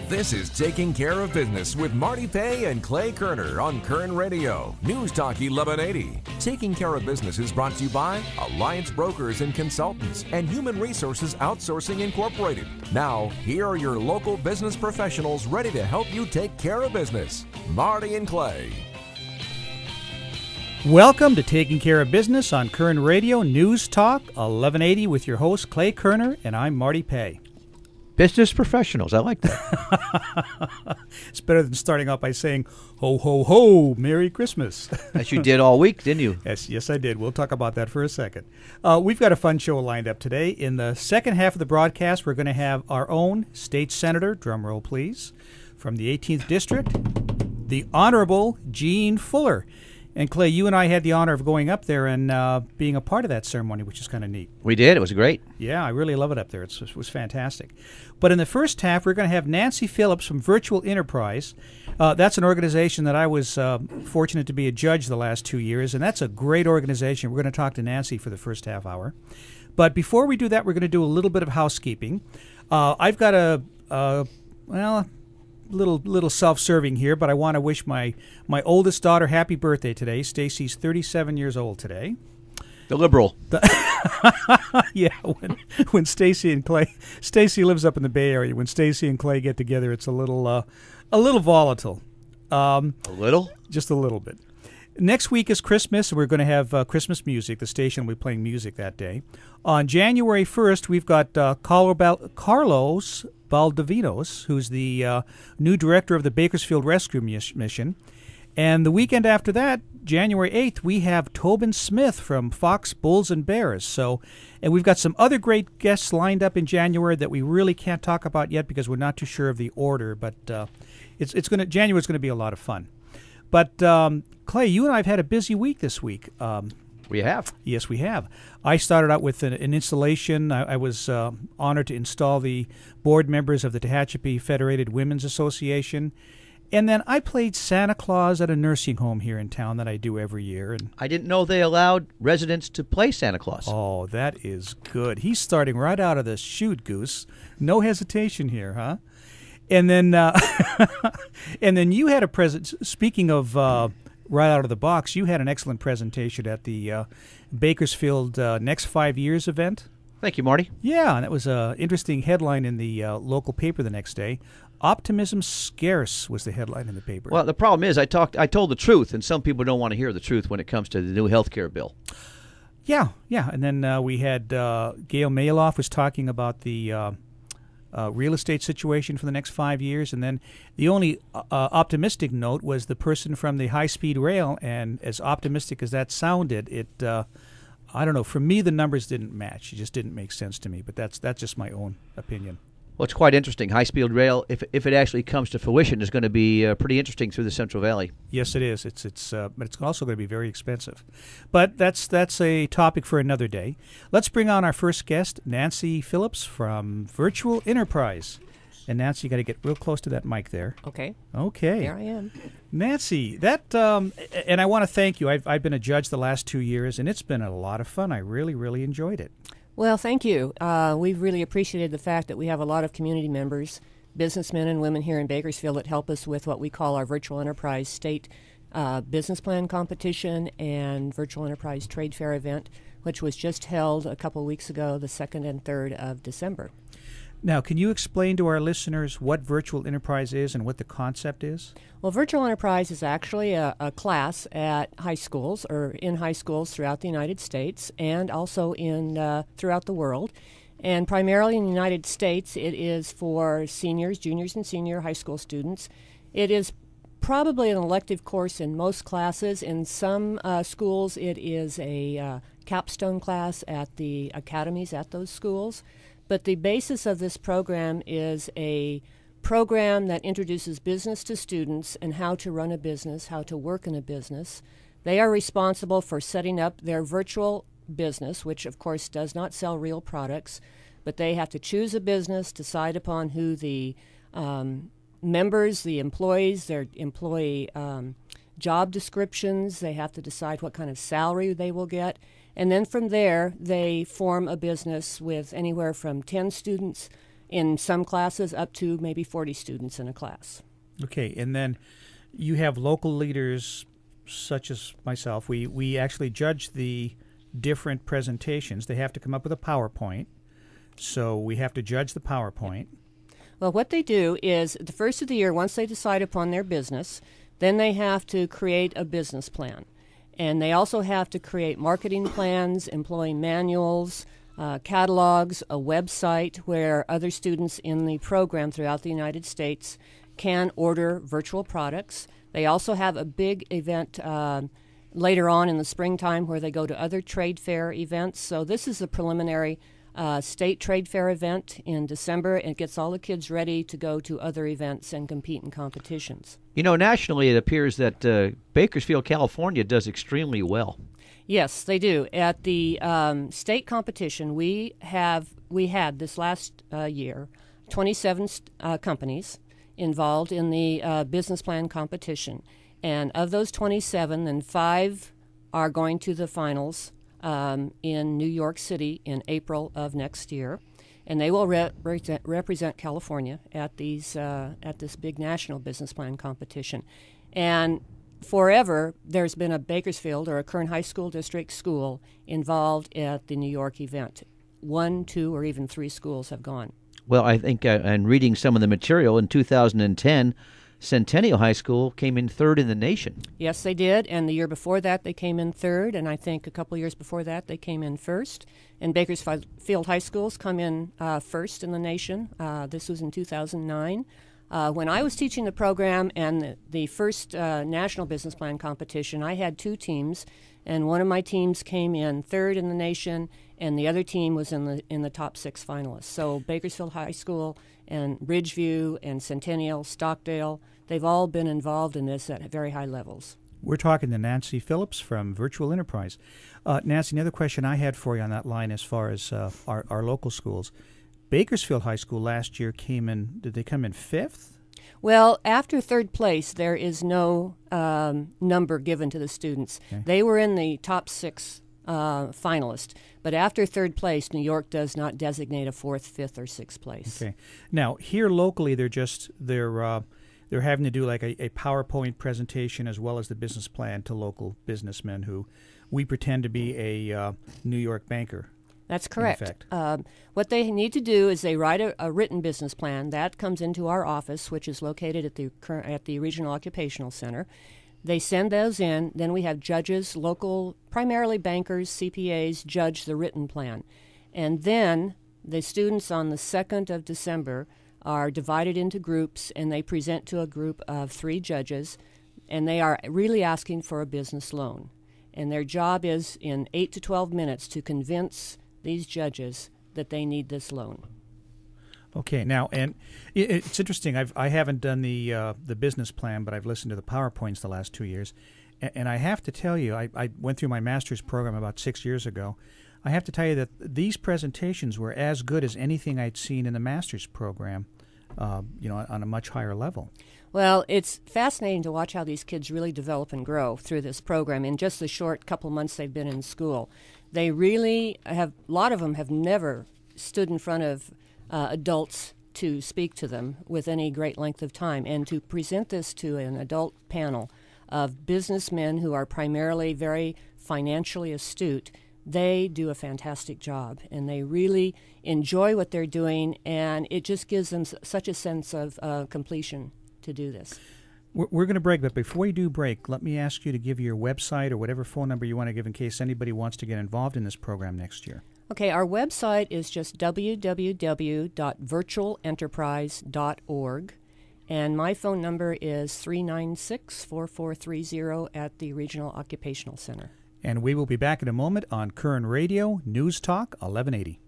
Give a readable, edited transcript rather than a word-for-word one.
This is Taking Care of Business with Marty Pay and Clay Kerner on Kern Radio Newstalk 1180. Taking Care of Business is brought to you by Alliance Brokers and Consultants and Human Resources Outsourcing Incorporated. Now, here are your local business professionals ready to help you take care of business. Marty and Clay. Welcome to Taking Care of Business on Kern Radio Newstalk 1180 with your host Clay Kerner, and I'm Marty Pay. Business professionals, I like that. It's better than starting out by saying, ho, ho, ho, Merry Christmas. As you did all week, didn't you? Yes, I did. We'll talk about that for a second. We've got a fun show lined up today. In the second half of the broadcast, we're going to have our own state senator, drum roll please, from the 18th District, the Honorable Gene Fuller. And Clay, you and I had the honor of going up there and being a part of that ceremony, which is kind of neat. We did. It was great. Yeah, I really love it up there. It was fantastic. But in the first half, we're going to have Nancy Phillips from Virtual Enterprise. That's an organization that I was fortunate to be a judge the last 2 years, and that's a great organization. We're going to talk to Nancy for the first half hour. But before we do that, we're going to do a little bit of housekeeping. I've got a little self-serving here, but I want to wish my oldest daughter happy birthday today. Stacy's 37 years old today. The liberal. Yeah, when Stacy and Clay, Stacy lives up in the Bay Area. When Stacy and Clay get together, it's a little volatile. A little? Just a little bit. Next week is Christmas, and we're going to have Christmas music. The station will be playing music that day. On January 1st, we've got Carlos Baldovinos, who's the new director of the Bakersfield Rescue Mission. And the weekend after that, January 8th, we have Tobin Smith from Fox Bulls and Bears. And we've got some other great guests lined up in January that we really can't talk about yet because we're not too sure of the order. But January's going to be a lot of fun. But Clay, you and I have had a busy week this week. We have. Yes, we have. I started out with an installation. I was honored to install the board members of the Tehachapi Federated Women's Association. And then I played Santa Claus at a nursing home here in town that I do every year. And I didn't know they allowed residents to play Santa Claus. Oh, that is good. He's starting right out of the chute, Goose. No hesitation here, huh? And then and then you had a present. Speaking of right out of the box, you had an excellent presentation at the Bakersfield Next 5 Years event. Thank you, Marty. Yeah, and it was an interesting headline in the local paper the next day. Optimism scarce was the headline in the paper. Well, the problem is I told the truth, and some people don't want to hear the truth when it comes to the new health care bill. Yeah. And then we had Gail Maloff was talking about the real estate situation for the next 5 years. And then the only optimistic note was the person from the high-speed rail. And as optimistic as that sounded, I don't know. For me, the numbers didn't match. It just didn't make sense to me. But that's just my own opinion. Well, it's quite interesting. High-speed rail, if it actually comes to fruition, is going to be pretty interesting through the Central Valley. Yes, it is. But it's also going to be very expensive. But that's a topic for another day. Let's bring on our first guest, Nancy Phillips from Virtual Enterprise. And Nancy, you got to get real close to that mic there. Okay. There I am. Nancy, and I want to thank you. I've been a judge the last 2 years, and it's been a lot of fun. I really, really enjoyed it. Well, thank you. We've really appreciated the fact that we have a lot of community members, businessmen and women here in Bakersfield that help us with what we call our Virtual Enterprise State Business Plan Competition and Virtual Enterprise Trade Fair event, which was just held a couple weeks ago, the 2nd and 3rd of December. Now, can you explain to our listeners what Virtual Enterprise is and what the concept is? Well, Virtual Enterprise is actually a class at high schools or in high schools throughout the United States and also throughout the world. And primarily in the United States, it is for seniors, juniors, and senior high school students. It is probably an elective course in most classes. In some schools, it is a capstone class at the academies at those schools. But the basis of this program is a program that introduces business to students and how to run a business, how to work in a business. They are responsible for setting up their virtual business, which of course does not sell real products, but they have to choose a business, decide upon who the members, the employees, their employee job descriptions. They have to decide what kind of salary they will get. And then from there, they form a business with anywhere from 10 students In some classes, up to maybe 40 students in a class. Okay, and then you have local leaders such as myself. We actually judge the different presentations. They have to come up with a PowerPoint, so we have to judge the PowerPoint. Well, what they do is the first of the year, once they decide upon their business, then they have to create a business plan. And they also have to create marketing plans, employee manuals, catalogs, a website where other students in the program throughout the United States can order virtual products. They also have a big event later on in the springtime where they go to other trade fair events. So this is a preliminary state trade fair event in December. It gets all the kids ready to go to other events and compete in competitions. You know, nationally it appears that Bakersfield, California does extremely well. Yes, they do. At the state competition, we had this last year 27 companies involved in the business plan competition. And of those 27, then 5 are going to the finals in New York City in April of next year. And they will represent California at this big national business plan competition. And forever, there's been a Bakersfield or a Kern High School District school involved at the New York event. 1, 2, or even 3 schools have gone. Well, I think, and reading some of the material, in 2010, Centennial High School came in 3rd in the nation. Yes, they did, and the year before that they came in 3rd, and I think a couple years before that they came in 1st. And Bakersfield High Schools come in 1st in the nation. This was in 2009. When I was teaching the program and the first national business plan competition, I had 2 teams, and one of my teams came in 3rd in the nation, and the other team was in the top 6 finalists. So Bakersfield High School and Ridgeview and Centennial, Stockdale, they've all been involved in this at very high levels. We're talking to Nancy Phillips from Virtual Enterprise. Nancy, another question I had for you on that line as far as our local schools. Bakersfield High School last year did they come in 5th? Well, after 3rd place, there is no number given to the students. Okay. They were in the top 6 finalists, but after 3rd place, New York does not designate a 4th, 5th, or 6th place. Okay. Now, here locally, they're having to do like a PowerPoint presentation as well as the business plan to local businessmen who we pretend to be a New York banker. That's correct. What they need to do is they write a written business plan. That comes into our office, which is located at the Regional Occupational Center. They send those in. Then we have judges, local, primarily bankers, CPAs, judge the written plan. And then the students on the 2nd of December are divided into groups, and they present to a group of 3 judges, and they are really asking for a business loan. And their job is, in 8 to 12 minutes, to convince these judges that they need this loan. Okay, now, and it's interesting. I haven't done the business plan, but I've listened to the PowerPoints the last 2 years, and I have to tell you, I went through my master's program about 6 years ago. I have to tell you that these presentations were as good as anything I'd seen in the master's program, on a much higher level. Well, it's fascinating to watch how these kids really develop and grow through this program in just the short couple months they've been in school. They really have, a lot of them have never stood in front of adults to speak to them with any great length of time. And to present this to an adult panel of businessmen who are primarily very financially astute, they do a fantastic job, and they really enjoy what they're doing, and it just gives them such a sense of completion to do this. We're going to break, but before we do break, let me ask you to give your website or whatever phone number you want to give in case anybody wants to get involved in this program next year. Okay, our website is just www.virtualenterprise.org, and my phone number is 396-4430 at the Regional Occupational Center. And we will be back in a moment on Kern Radio Newstalk 1180.